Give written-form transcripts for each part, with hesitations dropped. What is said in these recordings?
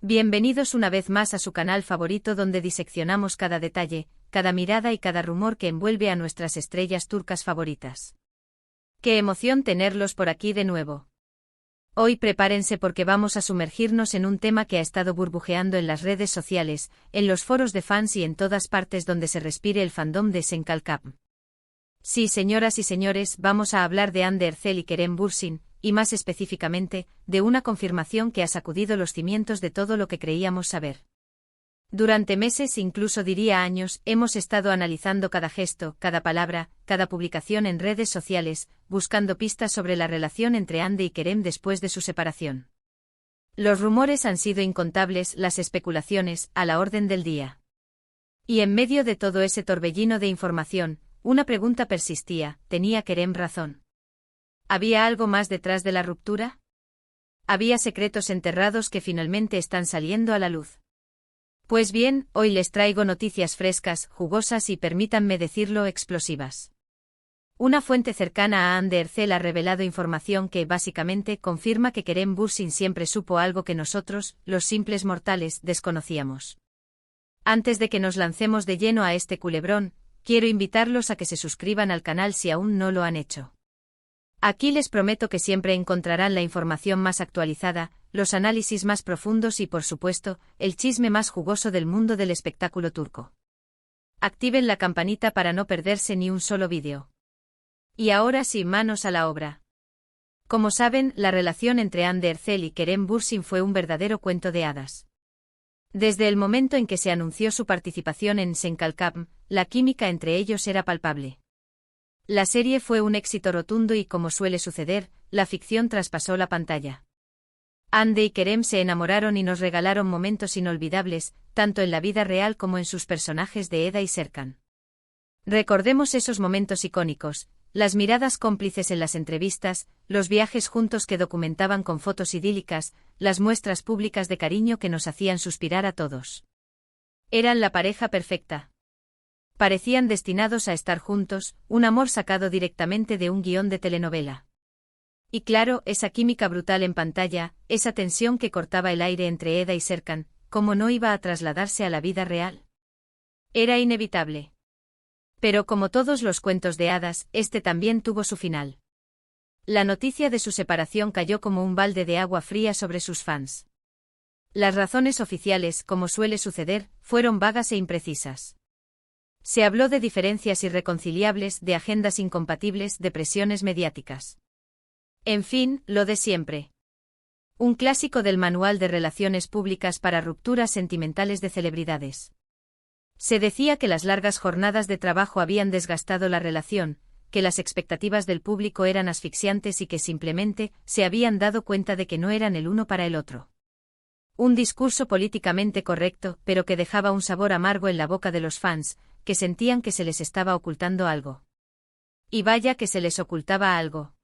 Bienvenidos una vez más a su canal favorito donde diseccionamos cada detalle, cada mirada y cada rumor que envuelve a nuestras estrellas turcas favoritas. ¡Qué emoción tenerlos por aquí de nuevo! Hoy prepárense porque vamos a sumergirnos en un tema que ha estado burbujeando en las redes sociales, en los foros de fans y en todas partes donde se respire el fandom de Senkalkap. Sí, señoras y señores, vamos a hablar de Hande Erçel y Kerem Bürsin, y más específicamente, de una confirmación que ha sacudido los cimientos de todo lo que creíamos saber. Durante meses, incluso diría años, hemos estado analizando cada gesto, cada palabra, cada publicación en redes sociales, buscando pistas sobre la relación entre Hande y Kerem después de su separación. Los rumores han sido incontables, las especulaciones, a la orden del día. Y en medio de todo ese torbellino de información, una pregunta persistía: ¿tenía Kerem razón? ¿Había algo más detrás de la ruptura? ¿Había secretos enterrados que finalmente están saliendo a la luz? Pues bien, hoy les traigo noticias frescas, jugosas y, permítanme decirlo, explosivas. Una fuente cercana a Hande Erçel ha revelado información que, básicamente, confirma que Kerem Bürsin siempre supo algo que nosotros, los simples mortales, desconocíamos. Antes de que nos lancemos de lleno a este culebrón, quiero invitarlos a que se suscriban al canal si aún no lo han hecho. Aquí les prometo que siempre encontrarán la información más actualizada, los análisis más profundos y, por supuesto, el chisme más jugoso del mundo del espectáculo turco. Activen la campanita para no perderse ni un solo vídeo. Y ahora sí, manos a la obra. Como saben, la relación entre Hande Erçel y Kerem Bürsin fue un verdadero cuento de hadas. Desde el momento en que se anunció su participación en Senkalkap, la química entre ellos era palpable. La serie fue un éxito rotundo y, como suele suceder, la ficción traspasó la pantalla. Hande y Kerem se enamoraron y nos regalaron momentos inolvidables, tanto en la vida real como en sus personajes de Eda y Serkan. Recordemos esos momentos icónicos, las miradas cómplices en las entrevistas, los viajes juntos que documentaban con fotos idílicas, las muestras públicas de cariño que nos hacían suspirar a todos. Eran la pareja perfecta. Parecían destinados a estar juntos, un amor sacado directamente de un guión de telenovela. Y claro, esa química brutal en pantalla, esa tensión que cortaba el aire entre Eda y Serkan, ¿cómo no iba a trasladarse a la vida real? Era inevitable. Pero como todos los cuentos de hadas, este también tuvo su final. La noticia de su separación cayó como un balde de agua fría sobre sus fans. Las razones oficiales, como suele suceder, fueron vagas e imprecisas. Se habló de diferencias irreconciliables, de agendas incompatibles, de presiones mediáticas. En fin, lo de siempre. Un clásico del manual de relaciones públicas para rupturas sentimentales de celebridades. Se decía que las largas jornadas de trabajo habían desgastado la relación, que las expectativas del público eran asfixiantes y que simplemente se habían dado cuenta de que no eran el uno para el otro. Un discurso políticamente correcto, pero que dejaba un sabor amargo en la boca de los fans, que sentían que se les estaba ocultando algo. Y vaya que se les ocultaba algo.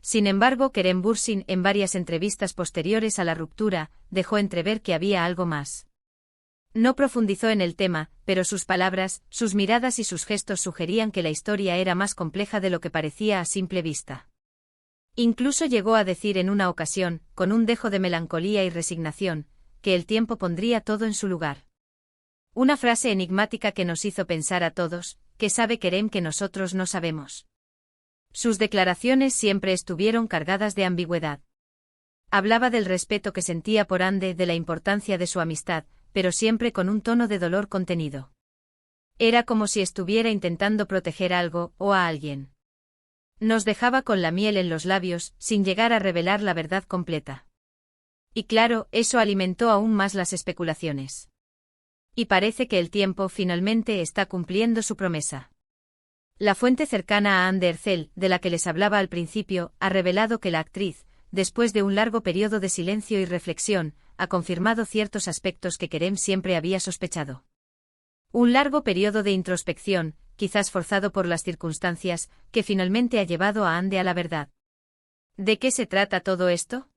Sin embargo, Kerem Bürsin, en varias entrevistas posteriores a la ruptura, dejó entrever que había algo más. No profundizó en el tema, pero sus palabras, sus miradas y sus gestos sugerían que la historia era más compleja de lo que parecía a simple vista. Incluso llegó a decir en una ocasión, con un dejo de melancolía y resignación, que el tiempo pondría todo en su lugar. Una frase enigmática que nos hizo pensar a todos: ¿qué sabe Kerem que nosotros no sabemos? Sus declaraciones siempre estuvieron cargadas de ambigüedad. Hablaba del respeto que sentía por Hande, de la importancia de su amistad, pero siempre con un tono de dolor contenido. Era como si estuviera intentando proteger algo, o a alguien. Nos dejaba con la miel en los labios, sin llegar a revelar la verdad completa. Y claro, eso alimentó aún más las especulaciones. Y parece que el tiempo finalmente está cumpliendo su promesa. La fuente cercana a Hande Erçel, de la que les hablaba al principio, ha revelado que la actriz, después de un largo periodo de silencio y reflexión, ha confirmado ciertos aspectos que Kerem siempre había sospechado. Un largo periodo de introspección, quizás forzado por las circunstancias, que finalmente ha llevado a Hande a la verdad. ¿De qué se trata todo esto?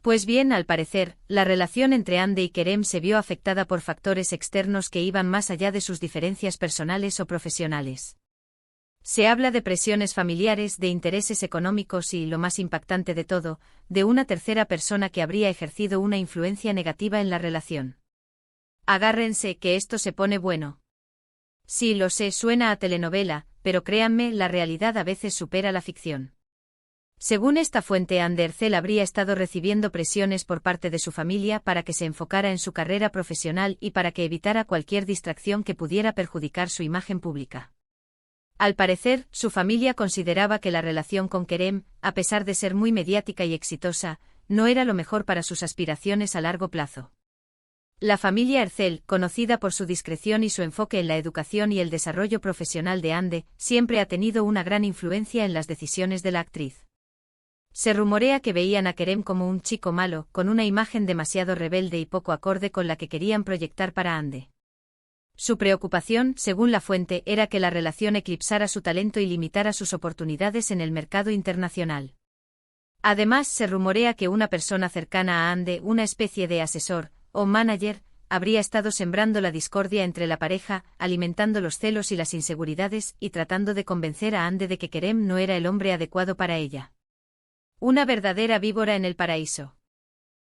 Pues bien, al parecer, la relación entre Hande y Kerem se vio afectada por factores externos que iban más allá de sus diferencias personales o profesionales. Se habla de presiones familiares, de intereses económicos y, lo más impactante de todo, de una tercera persona que habría ejercido una influencia negativa en la relación. Agárrense, que esto se pone bueno. Sí, lo sé, suena a telenovela, pero créanme, la realidad a veces supera la ficción. Según esta fuente, Anne Ercel habría estado recibiendo presiones por parte de su familia para que se enfocara en su carrera profesional y para que evitara cualquier distracción que pudiera perjudicar su imagen pública. Al parecer, su familia consideraba que la relación con Kerem, a pesar de ser muy mediática y exitosa, no era lo mejor para sus aspiraciones a largo plazo. La familia Ercel, conocida por su discreción y su enfoque en la educación y el desarrollo profesional de Ande, siempre ha tenido una gran influencia en las decisiones de la actriz. Se rumorea que veían a Kerem como un chico malo, con una imagen demasiado rebelde y poco acorde con la que querían proyectar para Ande. Su preocupación, según la fuente, era que la relación eclipsara su talento y limitara sus oportunidades en el mercado internacional. Además, se rumorea que una persona cercana a Ande, una especie de asesor o manager, habría estado sembrando la discordia entre la pareja, alimentando los celos y las inseguridades y tratando de convencer a Ande de que Kerem no era el hombre adecuado para ella. Una verdadera víbora en el paraíso.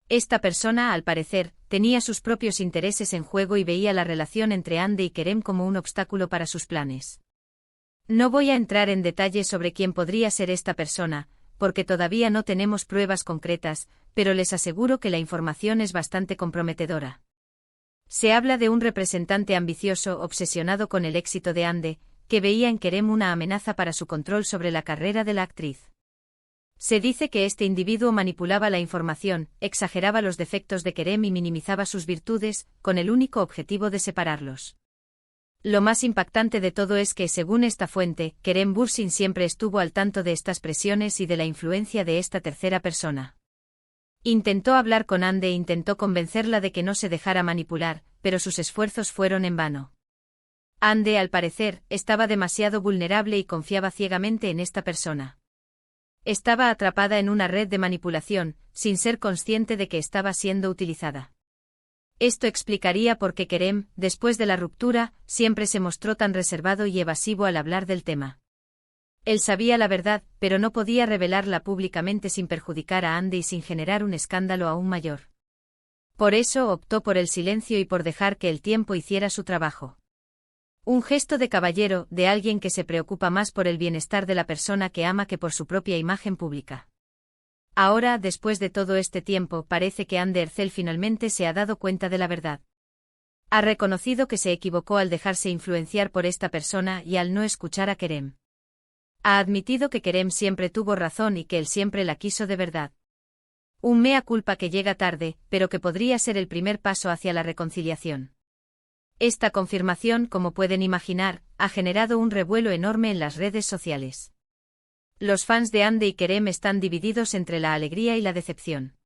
Esta persona, al parecer, tenía sus propios intereses en juego y veía la relación entre Ande y Kerem como un obstáculo para sus planes. No voy a entrar en detalles sobre quién podría ser esta persona, porque todavía no tenemos pruebas concretas, pero les aseguro que la información es bastante comprometedora. Se habla de un representante ambicioso obsesionado con el éxito de Ande, que veía en Kerem una amenaza para su control sobre la carrera de la actriz. Se dice que este individuo manipulaba la información, exageraba los defectos de Kerem y minimizaba sus virtudes, con el único objetivo de separarlos. Lo más impactante de todo es que, según esta fuente, Kerem Bürsin siempre estuvo al tanto de estas presiones y de la influencia de esta tercera persona. Intentó hablar con Ande e intentó convencerla de que no se dejara manipular, pero sus esfuerzos fueron en vano. Ande, al parecer, estaba demasiado vulnerable y confiaba ciegamente en esta persona. Estaba atrapada en una red de manipulación, sin ser consciente de que estaba siendo utilizada. Esto explicaría por qué Kerem, después de la ruptura, siempre se mostró tan reservado y evasivo al hablar del tema. Él sabía la verdad, pero no podía revelarla públicamente sin perjudicar a Ande y sin generar un escándalo aún mayor. Por eso optó por el silencio y por dejar que el tiempo hiciera su trabajo. Un gesto de caballero, de alguien que se preocupa más por el bienestar de la persona que ama que por su propia imagen pública. Ahora, después de todo este tiempo, parece que Ande Ercel finalmente se ha dado cuenta de la verdad. Ha reconocido que se equivocó al dejarse influenciar por esta persona y al no escuchar a Kerem. Ha admitido que Kerem siempre tuvo razón y que él siempre la quiso de verdad. Un mea culpa que llega tarde, pero que podría ser el primer paso hacia la reconciliación. Esta confirmación, como pueden imaginar, ha generado un revuelo enorme en las redes sociales. Los fans de Ande y Kerem están divididos entre la alegría y la decepción.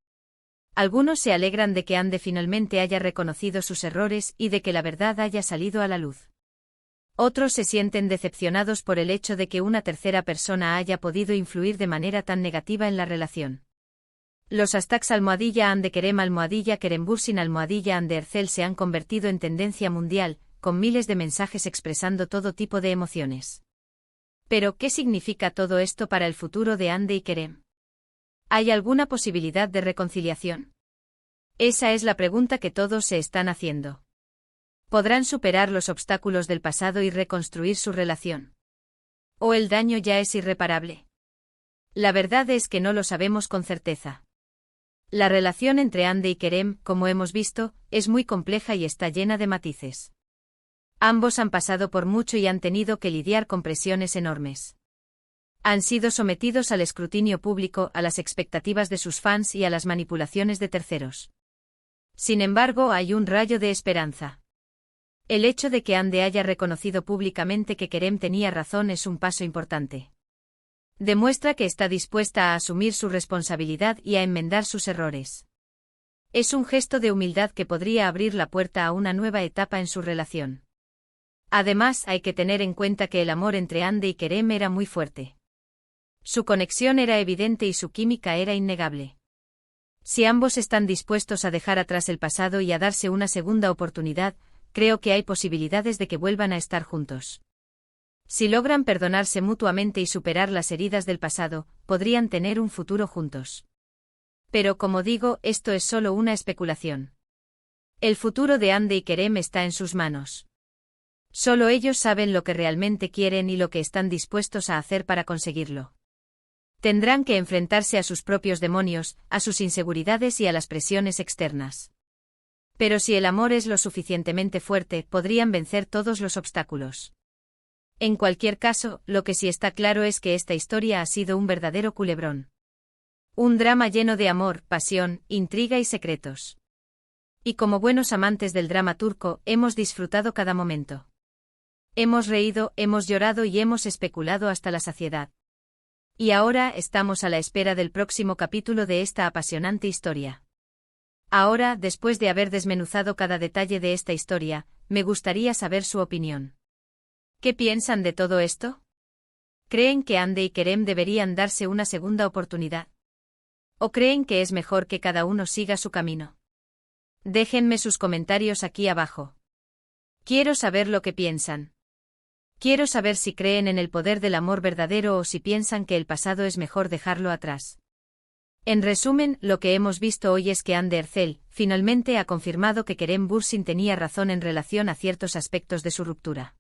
Algunos se alegran de que Ande finalmente haya reconocido sus errores y de que la verdad haya salido a la luz. Otros se sienten decepcionados por el hecho de que una tercera persona haya podido influir de manera tan negativa en la relación. Los hashtags #Ande Kerem #Kerem Bürsin #Ande Ercel se han convertido en tendencia mundial, con miles de mensajes expresando todo tipo de emociones. Pero, ¿qué significa todo esto para el futuro de Ande y Kerem? ¿Hay alguna posibilidad de reconciliación? Esa es la pregunta que todos se están haciendo. ¿Podrán superar los obstáculos del pasado y reconstruir su relación? ¿O el daño ya es irreparable? La verdad es que no lo sabemos con certeza. La relación entre Ande y Kerem, como hemos visto, es muy compleja y está llena de matices. Ambos han pasado por mucho y han tenido que lidiar con presiones enormes. Han sido sometidos al escrutinio público, a las expectativas de sus fans y a las manipulaciones de terceros. Sin embargo, hay un rayo de esperanza. El hecho de que Ande haya reconocido públicamente que Kerem tenía razón es un paso importante. Demuestra que está dispuesta a asumir su responsabilidad y a enmendar sus errores. Es un gesto de humildad que podría abrir la puerta a una nueva etapa en su relación. Además, hay que tener en cuenta que el amor entre Ande y Kerem era muy fuerte. Su conexión era evidente y su química era innegable. Si ambos están dispuestos a dejar atrás el pasado y a darse una segunda oportunidad, creo que hay posibilidades de que vuelvan a estar juntos. Si logran perdonarse mutuamente y superar las heridas del pasado, podrían tener un futuro juntos. Pero como digo, esto es solo una especulación. El futuro de Hande y Kerem está en sus manos. Solo ellos saben lo que realmente quieren y lo que están dispuestos a hacer para conseguirlo. Tendrán que enfrentarse a sus propios demonios, a sus inseguridades y a las presiones externas. Pero si el amor es lo suficientemente fuerte, podrían vencer todos los obstáculos. En cualquier caso, lo que sí está claro es que esta historia ha sido un verdadero culebrón. Un drama lleno de amor, pasión, intriga y secretos. Y como buenos amantes del drama turco, hemos disfrutado cada momento. Hemos reído, hemos llorado y hemos especulado hasta la saciedad. Y ahora estamos a la espera del próximo capítulo de esta apasionante historia. Ahora, después de haber desmenuzado cada detalle de esta historia, me gustaría saber su opinión. ¿Qué piensan de todo esto? ¿Creen que Hande y Kerem deberían darse una segunda oportunidad? ¿O creen que es mejor que cada uno siga su camino? Déjenme sus comentarios aquí abajo. Quiero saber lo que piensan. Quiero saber si creen en el poder del amor verdadero o si piensan que el pasado es mejor dejarlo atrás. En resumen, lo que hemos visto hoy es que Hande Erçel, finalmente ha confirmado que Kerem Bürsin tenía razón en relación a ciertos aspectos de su ruptura.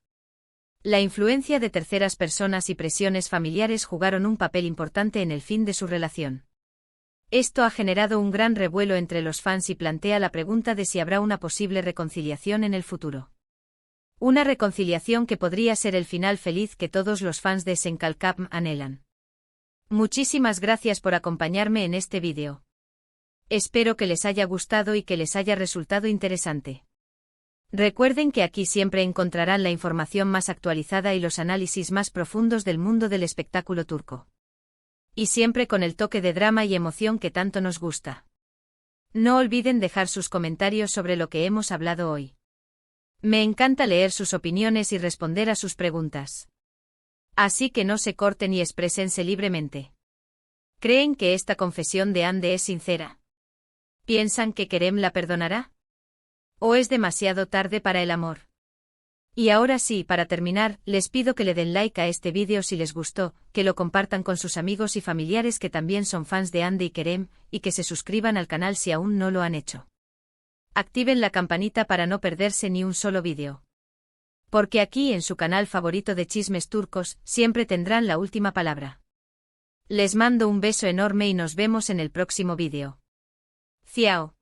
La influencia de terceras personas y presiones familiares jugaron un papel importante en el fin de su relación. Esto ha generado un gran revuelo entre los fans y plantea la pregunta de si habrá una posible reconciliación en el futuro. Una reconciliación que podría ser el final feliz que todos los fans de Senkalkam anhelan. Muchísimas gracias por acompañarme en este vídeo. Espero que les haya gustado y que les haya resultado interesante. Recuerden que aquí siempre encontrarán la información más actualizada y los análisis más profundos del mundo del espectáculo turco. Y siempre con el toque de drama y emoción que tanto nos gusta. No olviden dejar sus comentarios sobre lo que hemos hablado hoy. Me encanta leer sus opiniones y responder a sus preguntas. Así que no se corten y exprésense libremente. ¿Creen que esta confesión de Hande es sincera? ¿Piensan que Kerem la perdonará? ¿O es demasiado tarde para el amor? Y ahora sí, para terminar, les pido que le den like a este vídeo si les gustó, que lo compartan con sus amigos y familiares que también son fans de Hande y Kerem, y que se suscriban al canal si aún no lo han hecho. Activen la campanita para no perderse ni un solo vídeo. Porque aquí en su canal favorito de chismes turcos, siempre tendrán la última palabra. Les mando un beso enorme y nos vemos en el próximo vídeo. Ciao.